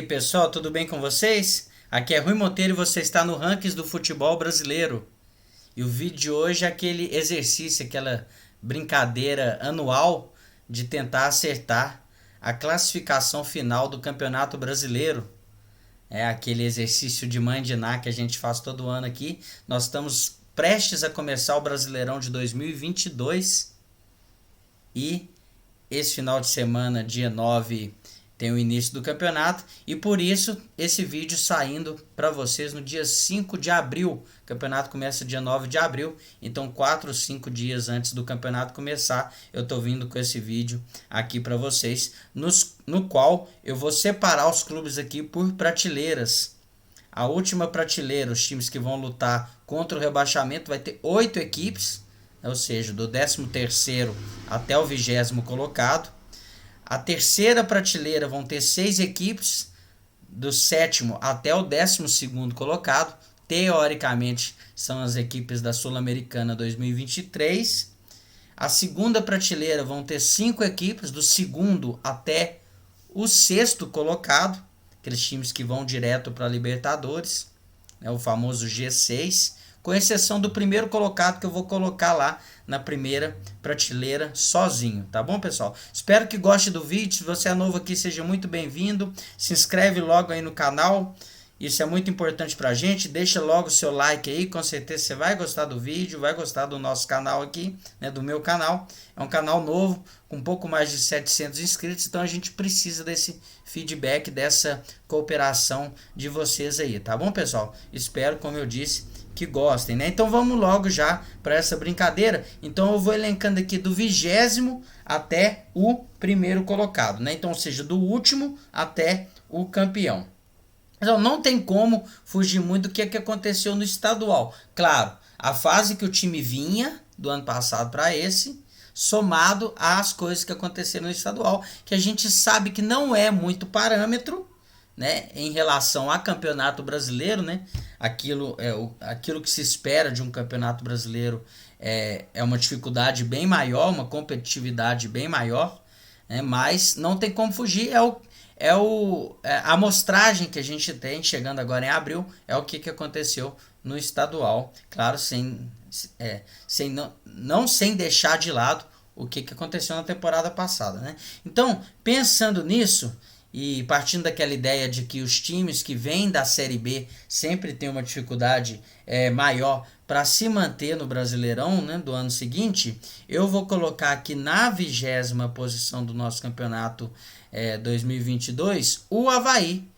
pessoal, tudo bem com vocês? Aqui é Rui Monteiro e você está no Rankings do Futebol Brasileiro. E o vídeo de hoje é aquele exercício, aquela brincadeira anual de tentar acertar a classificação final do Campeonato Brasileiro. É aquele exercício de mandinar que a gente faz todo ano aqui. Nós estamos prestes a começar o Brasileirão de 2022 e esse final de semana, dia 9, tem o início do campeonato e por isso esse vídeo saindo para vocês no dia 5 de abril. O campeonato começa dia 9 de abril, então 4 ou 5 dias antes do campeonato começar, eu estou vindo com esse vídeo aqui para vocês, no qual eu vou separar os clubes aqui por prateleiras. A última prateleira, os times que vão lutar contra o rebaixamento, vai ter 8 equipes, ou seja, do 13º até o 20º colocado. A terceira prateleira vão ter 6 equipes, do 7º até o 12º colocado. Teoricamente, são as equipes da Sul-Americana 2023. A segunda prateleira vão ter 5 equipes, do 2º até o 6º colocado. Aqueles times que vão direto para a Libertadores, né, o famoso G6. Com exceção do primeiro colocado, que eu vou colocar lá na primeira prateleira sozinho, tá bom, pessoal? Espero que goste do vídeo. Se você é novo aqui, seja muito bem-vindo. Se inscreve logo aí no canal, isso é muito importante pra gente. Deixa logo o seu like aí, com certeza você vai gostar do vídeo, vai gostar do nosso canal aqui, né, do meu canal. É um canal novo, com um pouco mais de 700 inscritos, então a gente precisa desse feedback, dessa cooperação de vocês aí, tá bom, pessoal? Espero, como eu disse, que gostem, né? Então vamos logo já para essa brincadeira. Então eu vou elencando aqui do 20º até o primeiro colocado, né? Então, ou seja, do último até o campeão. Então não tem como fugir muito do que aconteceu no estadual. Claro, a fase que o time vinha do ano passado para esse, somado às coisas que aconteceram no estadual, que a gente sabe que não é muito parâmetro, né, em relação a campeonato brasileiro, né, aquilo que se espera de um campeonato brasileiro é uma dificuldade bem maior, uma competitividade bem maior, né, mas não tem como fugir, a amostragem que a gente tem chegando agora em abril é o que aconteceu no estadual, claro, sem deixar de lado o que aconteceu na temporada passada, né? Então, pensando nisso, e partindo daquela ideia de que os times que vêm da Série B sempre têm uma dificuldade maior para se manter no Brasileirão, né, do ano seguinte, eu vou colocar aqui na 20ª posição do nosso campeonato 2022 o Avaí.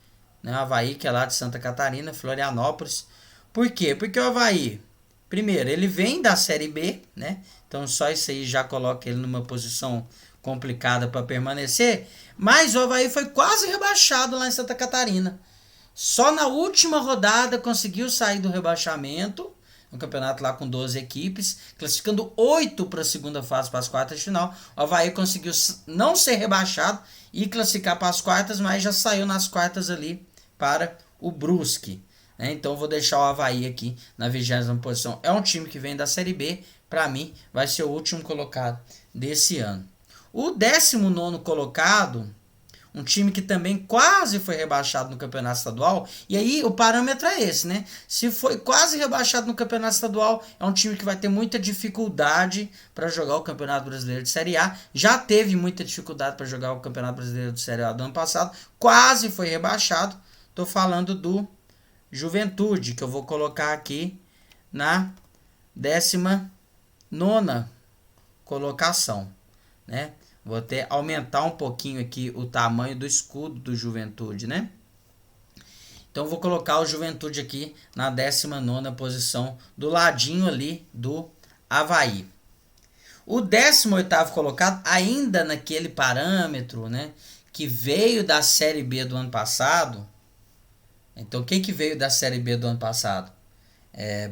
Né, o Avaí, que é lá de Santa Catarina, Florianópolis. Por quê? Porque o Avaí, primeiro, ele vem da Série B, né? Então só isso aí já coloca ele numa posição complicada para permanecer, mas o Avaí foi quase rebaixado lá em Santa Catarina. Só na última rodada conseguiu sair do rebaixamento, um campeonato lá com 12 equipes, classificando 8 para a segunda fase, para as quartas de final. O Avaí conseguiu não ser rebaixado e classificar para as quartas, mas já saiu nas quartas ali para o Brusque. Então eu vou deixar o Avaí aqui na 20ª posição. É um time que vem da Série B, para mim vai ser o último colocado desse ano. O 19º colocado, um time que também quase foi rebaixado no campeonato estadual, e aí o parâmetro é esse, né? Se foi quase rebaixado no campeonato estadual, é um time que vai ter muita dificuldade para jogar o Campeonato Brasileiro de Série A. Já teve muita dificuldade para jogar o Campeonato Brasileiro de Série A do ano passado, quase foi rebaixado. Estou falando do Juventude, que eu vou colocar aqui na 19ª colocação, né? Vou até aumentar um pouquinho aqui o tamanho do escudo do Juventude, né? Então vou colocar o Juventude aqui na 19ª posição, do ladinho ali do Avaí. O 18º colocado, ainda naquele parâmetro, né, que veio da Série B do ano passado. Então quem que veio da Série B do ano passado?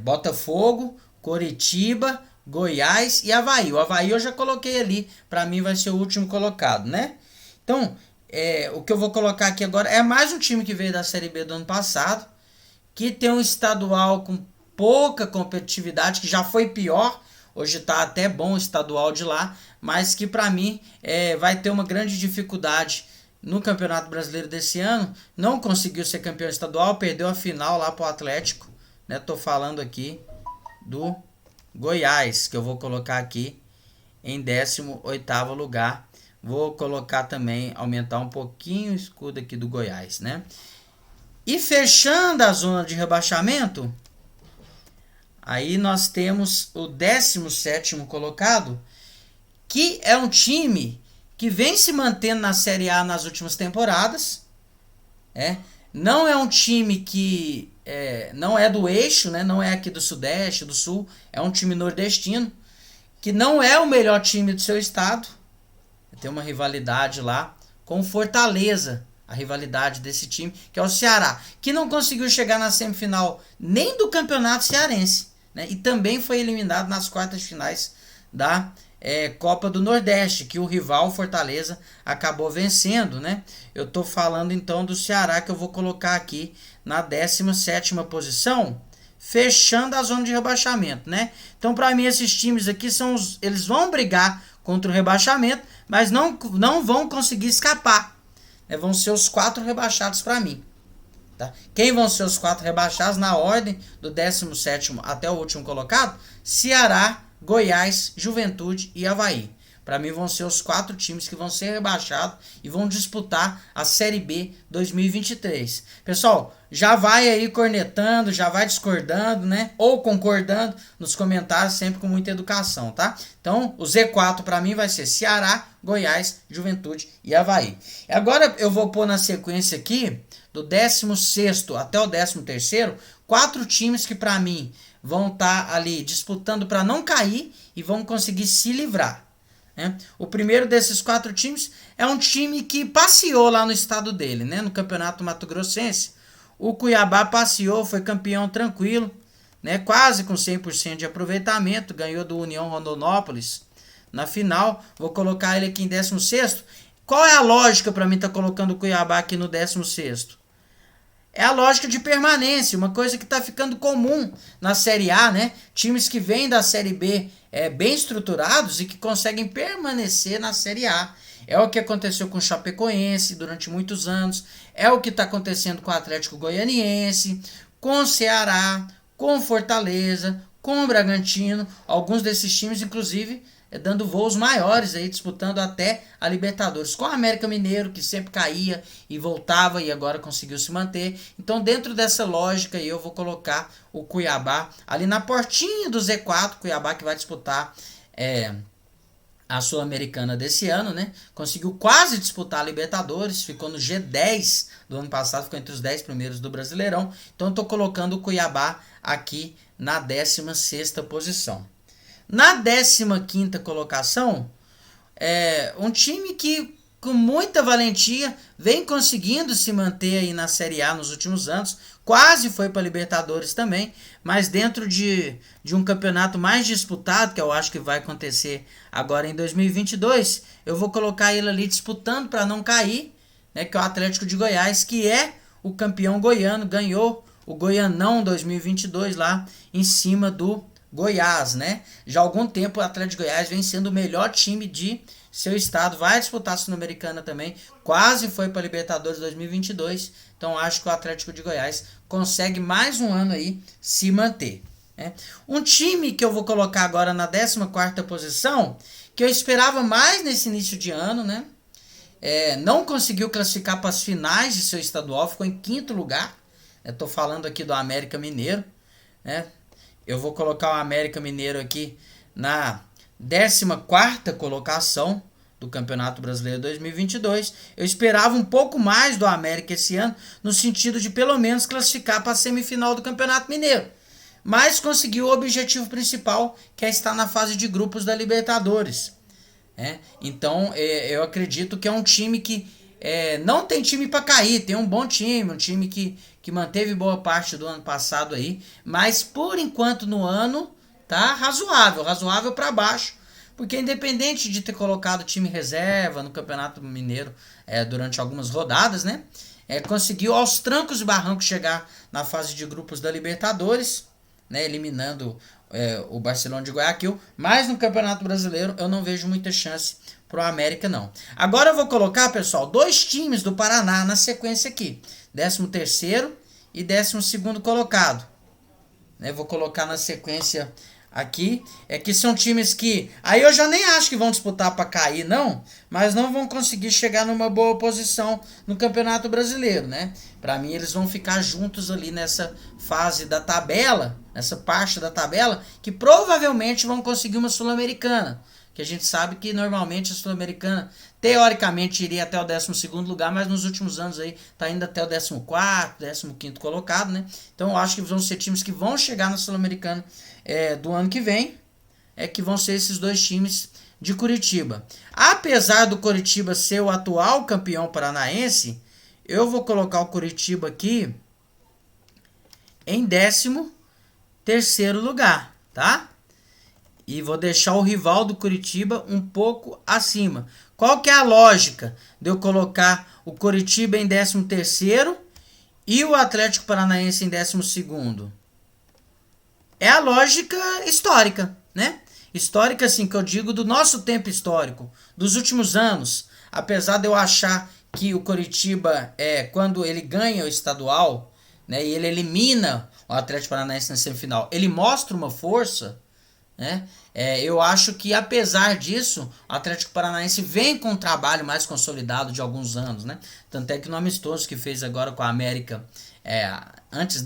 Botafogo, Coritiba, Goiás e Avaí. O Avaí eu já coloquei ali, para mim vai ser o último colocado, né? Então, o que eu vou colocar aqui agora é mais um time que veio da Série B do ano passado, que tem um estadual com pouca competitividade, que já foi pior, hoje está até bom o estadual de lá, mas que para mim vai ter uma grande dificuldade no Campeonato Brasileiro desse ano, não conseguiu ser campeão estadual, perdeu a final lá pro Atlético, né? Tô falando aqui do Goiás, que eu vou colocar aqui em 18º lugar. Vou colocar também, aumentar um pouquinho o escudo aqui do Goiás, né? E fechando a zona de rebaixamento, aí nós temos o 17º colocado, que é um time que vem se mantendo na Série A nas últimas temporadas. Não é um time que não é do eixo, né? Não é aqui do Sudeste, do Sul. É um time nordestino, que não é o melhor time do seu estado. Tem uma rivalidade lá com o Fortaleza. A rivalidade desse time, que é o Ceará, que não conseguiu chegar na semifinal nem do Campeonato Cearense, né? E também foi eliminado nas quartas finais da Copa do Nordeste, que o rival Fortaleza acabou vencendo, né? Eu tô falando então do Ceará, que eu vou colocar aqui na 17ª posição, fechando a zona de rebaixamento, né? Então, para mim, esses times aqui eles vão brigar contra o rebaixamento, mas não vão conseguir escapar. Vão ser os 4 rebaixados para mim. Tá? Quem vão ser os 4 rebaixados na ordem do 17º até o último colocado? Ceará, Goiás, Juventude e Avaí. Para mim vão ser os 4 times que vão ser rebaixados e vão disputar a Série B 2023. Pessoal, já vai aí cornetando, já vai discordando, né? Ou concordando nos comentários, sempre com muita educação, tá? Então, o Z4 para mim vai ser Ceará, Goiás, Juventude e Avaí. Agora eu vou pôr na sequência aqui, do 16º até o 13º, 4 times que para mim vão estar ali disputando para não cair e vão conseguir se livrar. O primeiro desses 4 times é um time que passeou lá no estado dele, né? No Campeonato Mato Grossense. O Cuiabá passeou, foi campeão tranquilo, né? Quase com 100% de aproveitamento, ganhou do União Rondonópolis na final. Vou colocar ele aqui em 16º. Qual é a lógica para mim estar colocando o Cuiabá aqui no 16º? É a lógica de permanência, uma coisa que está ficando comum na Série A, né? Times que vêm da Série B bem estruturados e que conseguem permanecer na Série A. É o que aconteceu com o Chapecoense durante muitos anos, é o que está acontecendo com o Atlético Goianiense, com o Ceará, com o Fortaleza, com o Bragantino, alguns desses times, inclusive, dando voos maiores aí, disputando até a Libertadores, com o América Mineiro, que sempre caía e voltava e agora conseguiu se manter. Então, dentro dessa lógica, eu vou colocar o Cuiabá ali na portinha do Z4, Cuiabá que vai disputar a Sul-Americana desse ano, né? Conseguiu quase disputar a Libertadores, ficou no G10 do ano passado, ficou entre os 10 primeiros do Brasileirão. Então, estou colocando o Cuiabá aqui na 16ª posição. Na 15ª colocação, um time que com muita valentia vem conseguindo se manter aí na Série A nos últimos anos, quase foi para a Libertadores também, mas dentro de um campeonato mais disputado, que eu acho que vai acontecer agora em 2022, eu vou colocar ele ali disputando para não cair, né, que é o Atlético de Goiás, que é o campeão goiano, ganhou o Goianão 2022 lá em cima do Goiás, né? Já há algum tempo o Atlético de Goiás vem sendo o melhor time de seu estado, vai disputar a Sul-Americana também, quase foi para a Libertadores 2022, então acho que o Atlético de Goiás consegue mais um ano aí se manter, né? Um time que eu vou colocar agora na 14ª posição, que eu esperava mais nesse início de ano, né? Não conseguiu classificar para as finais de seu estadual, ficou em 5º lugar, estou falando aqui do América Mineiro, né? Eu vou colocar o América Mineiro aqui na 14ª colocação do Campeonato Brasileiro 2022. Eu esperava um pouco mais do América esse ano, no sentido de pelo menos classificar para a semifinal do Campeonato Mineiro. Mas conseguiu o objetivo principal, que é estar na fase de grupos da Libertadores. Então, eu acredito que é um time que não tem time para cair, tem um bom time, um time que manteve boa parte do ano passado aí, mas por enquanto no ano tá razoável para baixo, porque independente de ter colocado time reserva no Campeonato Mineiro durante algumas rodadas, né, conseguiu aos trancos e barrancos chegar na fase de grupos da Libertadores, né, eliminando o Barcelona de Guayaquil, mas no Campeonato Brasileiro eu não vejo muita chance pro América não. Agora eu vou colocar, pessoal, dois times do Paraná na sequência aqui. 13º e 12º colocado. Vou colocar na sequência aqui. É que são times que... Aí eu já nem acho que vão disputar para cair, não. Mas não vão conseguir chegar numa boa posição no Campeonato Brasileiro, né? Para mim, eles vão ficar juntos ali nessa fase da tabela, nessa parte da tabela, que provavelmente vão conseguir uma Sul-Americana. Que a gente sabe que normalmente a Sul-Americana, teoricamente, iria até o 12º lugar, mas nos últimos anos aí tá indo até o 14º, 15º colocado, né? Então eu acho que vão ser times que vão chegar na Sul-Americana do ano que vem, que vão ser esses dois times de Curitiba. Apesar do Curitiba ser o atual campeão paranaense, eu vou colocar o Curitiba aqui em 13º lugar, tá? E vou deixar o rival do Curitiba um pouco acima. Qual que é a lógica de eu colocar o Curitiba em 13º e o Atlético Paranaense em 12º? É a lógica histórica, né? Histórica, assim, que eu digo do nosso tempo histórico, dos últimos anos. Apesar de eu achar que o Curitiba, quando ele ganha o estadual, né, e ele elimina o Atlético Paranaense na semifinal, ele mostra uma força, né? Eu acho que apesar disso, o Atlético Paranaense vem com um trabalho mais consolidado de alguns anos, né? Tanto é que no amistoso que fez agora com a América, antes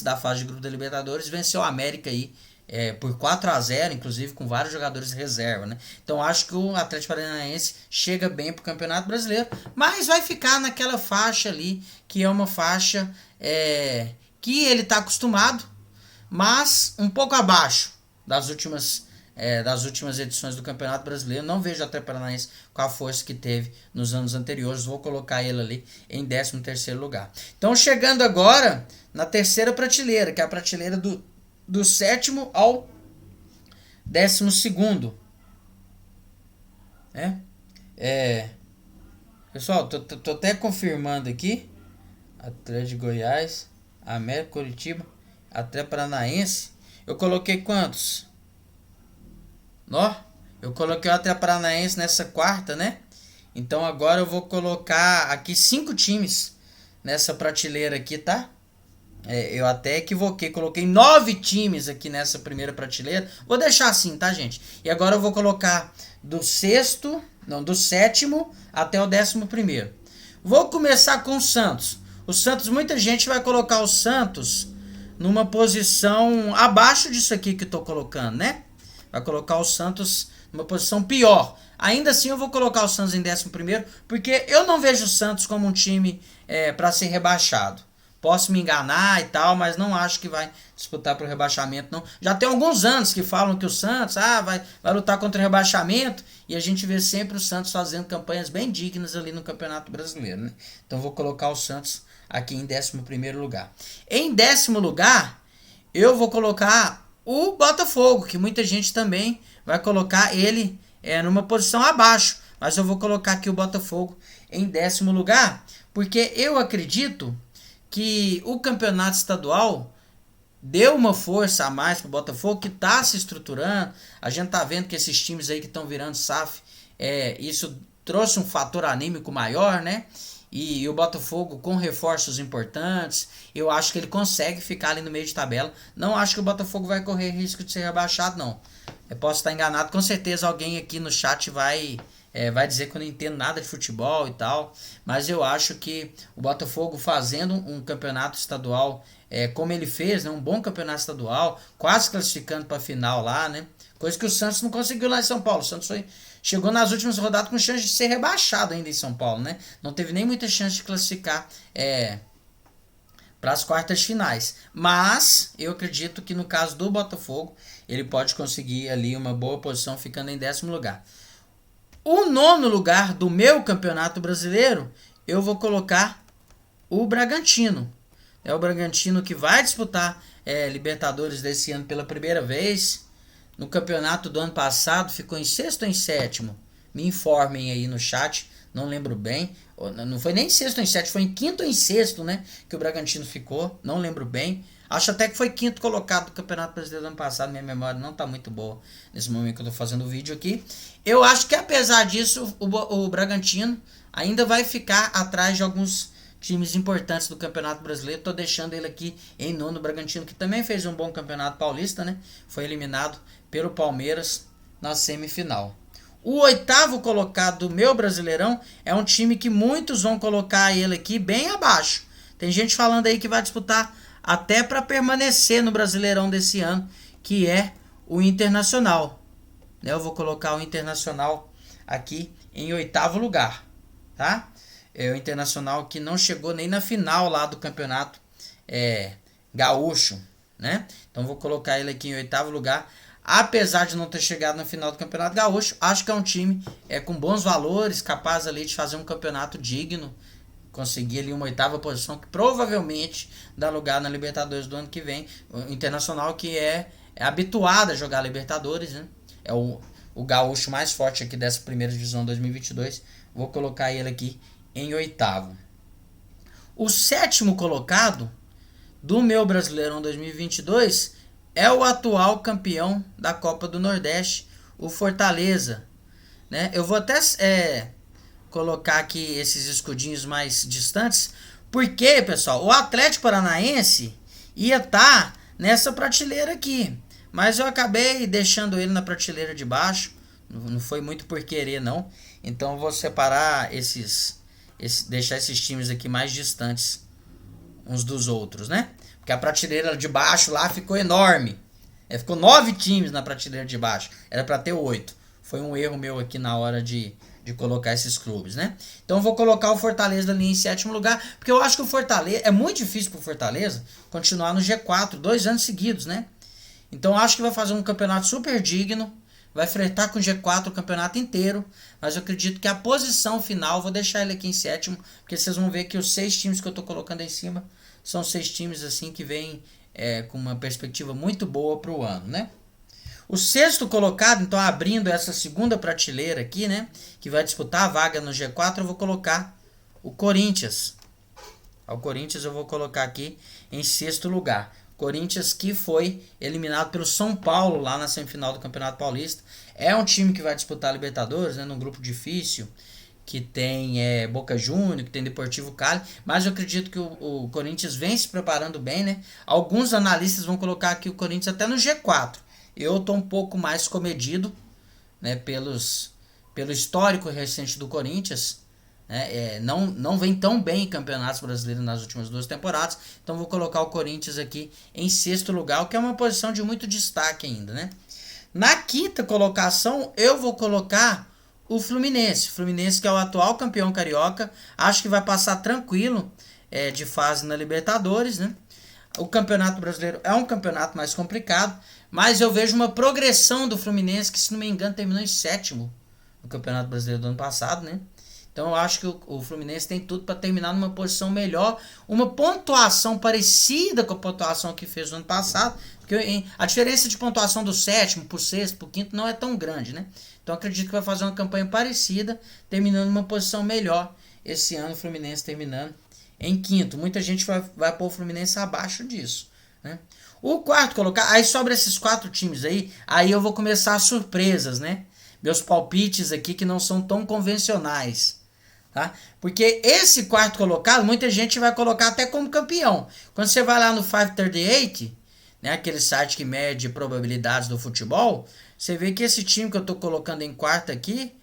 da fase de grupo da Libertadores, venceu a América aí por 4-0, inclusive com vários jogadores de reserva, né? Então acho que o Atlético Paranaense chega bem pro Campeonato Brasileiro, mas vai ficar naquela faixa ali, que é uma faixa que ele tá acostumado, mas um pouco abaixo das últimas edições do Campeonato Brasileiro. Não vejo o Atlético Paranaense com a força que teve nos anos anteriores. Vou colocar ele ali em 13º lugar. Então, chegando agora na terceira prateleira, que é a prateleira do 7º ao 12º. Pessoal, tô até confirmando aqui. Atlético de Goiás, América, Curitiba, Atlético Paranaense. Eu coloquei quantos? Eu coloquei o Atlético Paranaense nessa quarta, né? Então agora eu vou colocar aqui 5 times nessa prateleira aqui, tá? Eu até equivoquei, coloquei 9 times aqui nessa primeira prateleira. Vou deixar assim, tá, gente? E agora eu vou colocar do 7º até o 11º. Vou começar com o Santos. O Santos, muita gente vai colocar o Santos numa posição abaixo disso aqui que eu tô colocando, né? Vai colocar o Santos numa posição pior. Ainda assim eu vou colocar o Santos em 11º, porque eu não vejo o Santos como um time para ser rebaixado. Posso me enganar e tal, mas não acho que vai disputar pro rebaixamento, não. Já tem alguns anos que falam que o Santos vai lutar contra o rebaixamento, e a gente vê sempre o Santos fazendo campanhas bem dignas ali no Campeonato Brasileiro, né? Então vou colocar o Santos aqui em 11º lugar. Em 10º lugar, eu vou colocar o Botafogo, que muita gente também vai colocar ele numa posição abaixo. Mas eu vou colocar aqui o Botafogo em 10º lugar, porque eu acredito que o campeonato estadual deu uma força a mais pro Botafogo, que tá se estruturando. A gente tá vendo que esses times aí que estão virando SAF, isso trouxe um fator anímico maior, né? E o Botafogo com reforços importantes, eu acho que ele consegue ficar ali no meio de tabela. Não acho que o Botafogo vai correr risco de ser rebaixado, não. Eu posso estar enganado, com certeza alguém aqui no chat vai dizer que eu não entendo nada de futebol e tal, mas eu acho que o Botafogo fazendo um campeonato estadual como ele fez, né, um bom campeonato estadual, quase classificando para a final lá, né, coisa que o Santos não conseguiu lá em São Paulo. O Santos chegou nas últimas rodadas com chance de ser rebaixado ainda em São Paulo, né, não teve nem muita chance de classificar para as quartas finais, mas eu acredito que no caso do Botafogo ele pode conseguir ali uma boa posição ficando em 10º lugar. O 9º lugar do meu campeonato brasileiro, eu vou colocar o Bragantino. É o Bragantino que vai disputar Libertadores desse ano pela primeira vez. No campeonato do ano passado ficou em 6º ou em 7º. Me informem aí no chat. não lembro bem. Não foi nem em sexto ou em sétimo, foi em quinto ou em sexto, né? Que o Bragantino ficou, não lembro bem. Acho até que foi quinto colocado do Campeonato Brasileiro do ano passado. Minha memória não tá muito boa nesse momento que eu tô fazendo o vídeo aqui. Eu acho que apesar disso, o Bragantino ainda vai ficar atrás de alguns times importantes do Campeonato Brasileiro. Tô deixando ele aqui em nono. O Bragantino, que também fez um bom Campeonato Paulista, né? Foi eliminado pelo Palmeiras na semifinal. O oitavo colocado do meu Brasileirão é um time que muitos vão colocar ele aqui bem abaixo. Tem gente falando aí que vai disputar até para permanecer no Brasileirão desse ano, que é o Internacional. Eu vou colocar o Internacional aqui em oitavo lugar, tá? É o Internacional que não chegou nem na final lá do campeonato gaúcho, né? Então vou colocar ele aqui em oitavo lugar. Apesar de não ter chegado na final do Campeonato Gaúcho, acho que é um time com bons valores, capaz ali de fazer um campeonato digno, conseguir ali uma oitava posição que provavelmente dá lugar na Libertadores do ano que vem. O Internacional que é habituado a jogar Libertadores, né? É o gaúcho mais forte aqui dessa primeira divisão 2022. Vou colocar ele aqui em oitavo. O sétimo colocado do meu Brasileirão 2022 é o atual campeão da Copa do Nordeste, o Fortaleza, né? Eu vou até colocar aqui esses escudinhos mais distantes, porque, pessoal, o Atlético Paranaense ia estar nessa prateleira aqui, mas eu acabei deixando ele na prateleira de baixo, não foi muito por querer, não. Então eu vou separar deixar esses times aqui mais distantes uns dos outros, né? Porque a prateleira de baixo lá ficou enorme. Ficou 9 times na prateleira de baixo. Era para ter 8. Foi um erro meu aqui na hora de colocar esses clubes, né? Então eu vou colocar o Fortaleza ali em sétimo lugar. Porque eu acho que o Fortaleza... É muito difícil pro Fortaleza continuar no G4 2 anos seguidos, né? Então eu acho que vai fazer um campeonato super digno. Vai fretar com o G4 o campeonato inteiro. Mas eu acredito que a posição final... Vou deixar ele aqui em sétimo. Porque vocês vão ver que os 6 times que eu tô colocando aí em cima... São 6 times assim que vêm com uma perspectiva muito boa para o ano, né? O sexto colocado, então abrindo essa segunda prateleira aqui, né? Que vai disputar a vaga no G4, eu vou colocar o Corinthians. O Corinthians eu vou colocar aqui em sexto lugar. Corinthians que foi eliminado pelo São Paulo lá na semifinal do Campeonato Paulista. É um time que vai disputar a Libertadores, né? Num grupo difícil. Que tem Boca Juniors, que tem Deportivo Cali, mas eu acredito que o Corinthians vem se preparando bem, né? Alguns analistas vão colocar aqui o Corinthians até no G4. Eu tô um pouco mais comedido, né? Pelo histórico recente do Corinthians, né? Não vem tão bem em campeonatos brasileiros nas últimas 2 temporadas, então vou colocar o Corinthians aqui em sexto lugar, o que é uma posição de muito destaque ainda, né? Na quinta colocação, eu vou colocar o Fluminense. Fluminense que é o atual campeão carioca. Acho que vai passar tranquilo de fase na Libertadores, né? O Campeonato Brasileiro é um campeonato mais complicado, mas eu vejo uma progressão do Fluminense, que se não me engano terminou em sétimo no Campeonato Brasileiro do ano passado, né? Então eu acho que o Fluminense tem tudo para terminar numa posição melhor, uma pontuação parecida com a pontuação que fez no ano passado, porque a diferença de pontuação do sétimo pro sexto, pro quinto não é tão grande, né? Então acredito que vai fazer uma campanha parecida, terminando numa posição melhor esse ano, o Fluminense terminando em quinto. Muita gente vai pôr o Fluminense abaixo disso, né? O quarto colocar, aí sobre esses 4 times aí eu vou começar as surpresas, né? Meus palpites aqui que não são tão convencionais, tá? Porque esse quarto colocado, muita gente vai colocar até como campeão. Quando você vai lá no 538, né, aquele site que mede probabilidades do futebol, você vê que esse time que eu tô colocando em quarto aqui,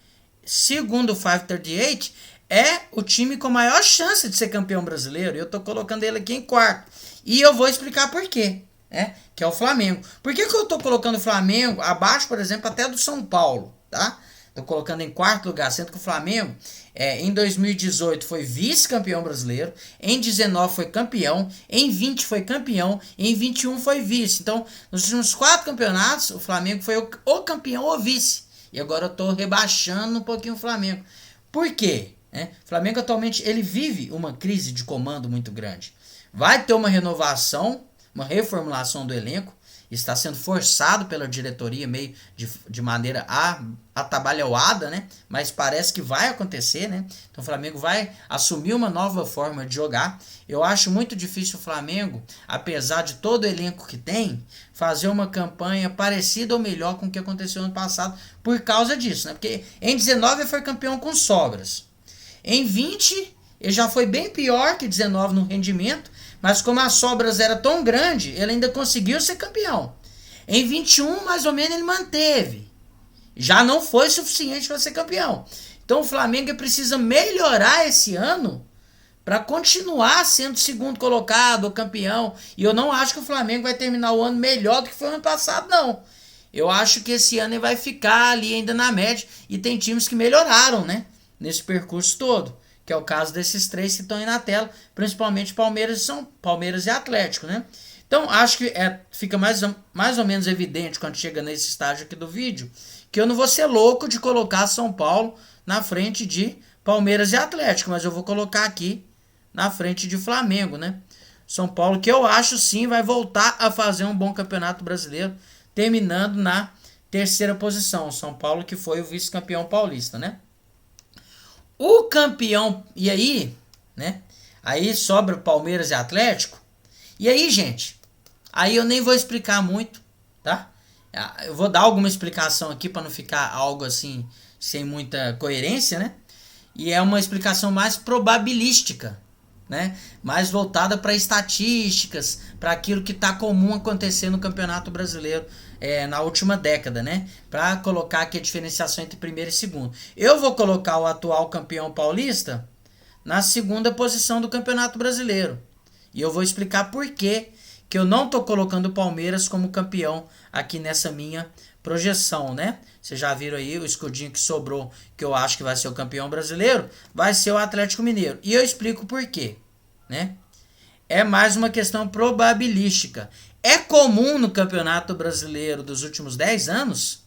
segundo o 538, é o time com maior chance de ser campeão brasileiro. E eu tô colocando ele aqui em quarto. E eu vou explicar por quê, né? Que é o Flamengo. Por que eu tô colocando o Flamengo abaixo, por exemplo, até do São Paulo, tá? Tô colocando em quarto lugar, sendo que o Flamengo em 2018 foi vice-campeão brasileiro, em 19 foi campeão, em 20 foi campeão, em 21 foi vice. Então, nos últimos 4 campeonatos, o Flamengo foi o campeão ou vice. E agora eu tô rebaixando um pouquinho o Flamengo. Por quê? O Flamengo atualmente ele vive uma crise de comando muito grande. Vai ter uma renovação, uma reformulação do elenco. está sendo forçado pela diretoria meio de maneira atabalhoada, né? Mas parece que vai acontecer, né? Então o Flamengo vai assumir uma nova forma de jogar. Eu acho muito difícil o Flamengo, apesar de todo o elenco que tem, fazer uma campanha parecida ou melhor com o que aconteceu no passado por causa disso, né? Porque em 19 ele foi campeão com sobras. Em 20 ele já foi bem pior que 19 no rendimento, mas como as sobras eram tão grandes, ele ainda conseguiu ser campeão. Em 21, mais ou menos, ele manteve. Já não foi suficiente para ser campeão. Então o Flamengo precisa melhorar esse ano para continuar sendo segundo colocado ou campeão. E eu não acho que o Flamengo vai terminar o ano melhor do que foi o ano passado, não. Eu acho que esse ano ele vai ficar ali ainda na média. E tem times que melhoraram, né? Nesse percurso todo. Que é o caso desses três que estão aí na tela, principalmente Palmeiras e Atlético, né? Então, acho que fica mais ou menos evidente quando chega nesse estágio aqui do vídeo, que eu não vou ser louco de colocar São Paulo na frente de Palmeiras e Atlético, mas eu vou colocar aqui na frente de Flamengo, né? São Paulo, que eu acho sim vai voltar a fazer um bom campeonato brasileiro, terminando na terceira posição. São Paulo que foi o vice-campeão paulista, né? O campeão, e aí, né? Aí sobra Palmeiras e Atlético. E aí, gente, aí eu nem vou explicar muito, tá? Eu vou dar alguma explicação aqui para não ficar algo assim, sem muita coerência, né? E é uma explicação mais probabilística, né? Mais voltada para estatísticas, para aquilo que está comum acontecer no Campeonato Brasileiro na última década, né? Para colocar aqui a diferenciação entre primeiro e segundo. Eu vou colocar o atual campeão paulista na segunda posição do Campeonato Brasileiro. E eu vou explicar por que eu não estou colocando o Palmeiras como campeão aqui nessa minha projeção, né? Vocês já viram aí o escudinho que sobrou, que eu acho que vai ser o campeão brasileiro, vai ser o Atlético Mineiro. E eu explico por quê, né? É mais uma questão probabilística. É comum no Campeonato Brasileiro dos últimos 10 anos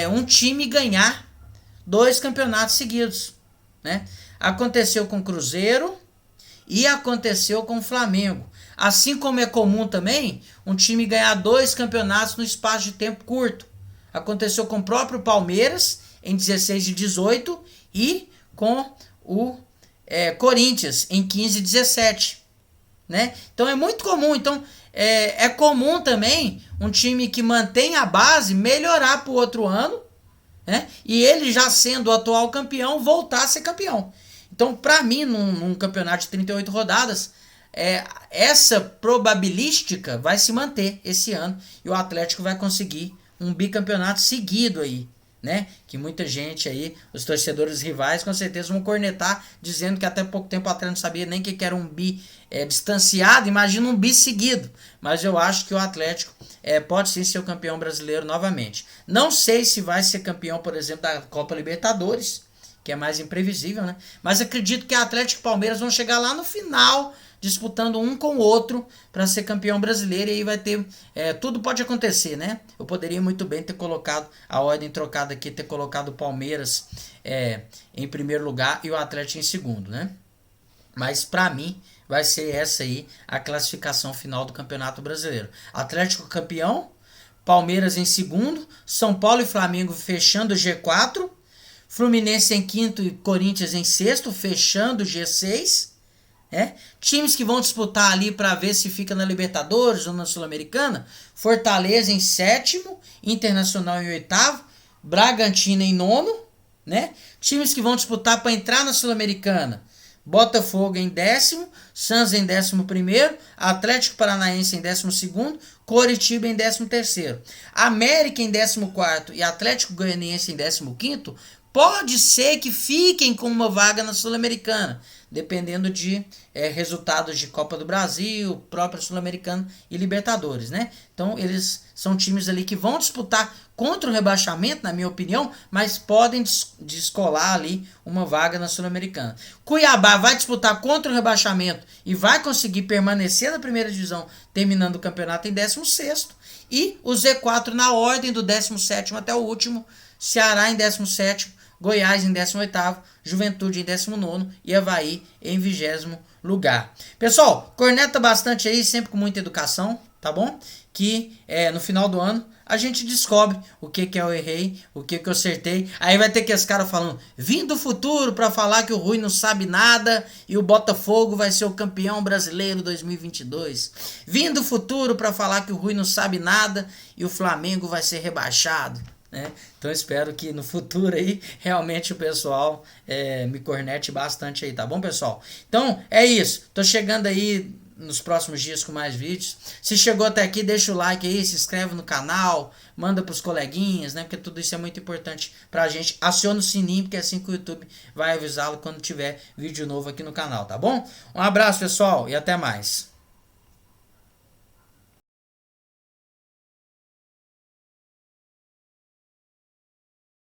um time ganhar 2 campeonatos seguidos, né? Aconteceu com o Cruzeiro e aconteceu com o Flamengo. Assim como é comum também um time ganhar 2 campeonatos no espaço de tempo curto. Aconteceu com o próprio Palmeiras em 16 e 18 e com o Corinthians em 15 e 17. Né? Então é muito comum. Então é comum também um time que mantém a base melhorar para o outro ano, né? E ele já sendo o atual campeão voltar a ser campeão. Então para mim num campeonato de 38 rodadas essa probabilística vai se manter esse ano e o Atlético vai conseguir um bicampeonato seguido aí, né? Que muita gente aí, os torcedores rivais, com certeza vão cornetar, dizendo que até pouco tempo atrás não sabia nem que era um bi distanciado, imagina um bi seguido. Mas eu acho que o Atlético pode sim ser o campeão brasileiro novamente. Não sei se vai ser campeão, por exemplo, da Copa Libertadores, que é mais imprevisível, né? Mas acredito que Atlético e Palmeiras vão chegar lá no final, disputando um com o outro para ser campeão brasileiro, e aí vai ter... tudo pode acontecer, né? Eu poderia muito bem ter colocado a ordem trocada aqui, ter colocado o Palmeiras em primeiro lugar e o Atlético em segundo, né? Mas para mim vai ser essa aí a classificação final do Campeonato Brasileiro. Atlético campeão, Palmeiras em segundo, São Paulo e Flamengo fechando o G4, Fluminense em quinto e Corinthians em sexto, fechando o G6. Times que vão disputar ali para ver se fica na Libertadores ou na Sul-Americana: Fortaleza em sétimo, Internacional em oitavo, Bragantino em nono, né? Times que vão disputar para entrar na Sul-Americana: Botafogo em décimo, Santos em 11º, Atlético Paranaense em 12º, Coritiba em 13º, América em 14º e Atlético Goianiense em 15º. Pode ser que fiquem com uma vaga na Sul-Americana, dependendo de resultados de Copa do Brasil, própria Sul-Americana e Libertadores, né? Então eles são times ali que vão disputar contra o rebaixamento, na minha opinião, mas podem descolar ali uma vaga na Sul-Americana. Cuiabá vai disputar contra o rebaixamento e vai conseguir permanecer na primeira divisão, terminando o campeonato em 16º. E o Z4 na ordem do 17º até o último: Ceará em 17º, Goiás em 18º, Juventude em 19º e Avaí em 20º lugar. Pessoal, corneta bastante aí, sempre com muita educação, tá bom? Que no final do ano a gente descobre o que que eu errei, o que que eu acertei. Aí vai ter que esse cara falando, vim do futuro para falar que o Rui não sabe nada e o Botafogo vai ser o campeão brasileiro 2022. Vim do futuro para falar que o Rui não sabe nada e o Flamengo vai ser rebaixado. Né? Então espero que no futuro aí realmente o pessoal me cornete bastante aí, tá bom, pessoal? Então é isso, tô chegando aí nos próximos dias com mais vídeos. Se chegou até aqui, deixa o like aí, se inscreve no canal, manda pros coleguinhas, né? Porque tudo isso é muito importante pra gente. Aciona o sininho, porque é assim que o YouTube vai avisá-lo quando tiver vídeo novo aqui no canal, tá bom? Um abraço, pessoal, e até mais.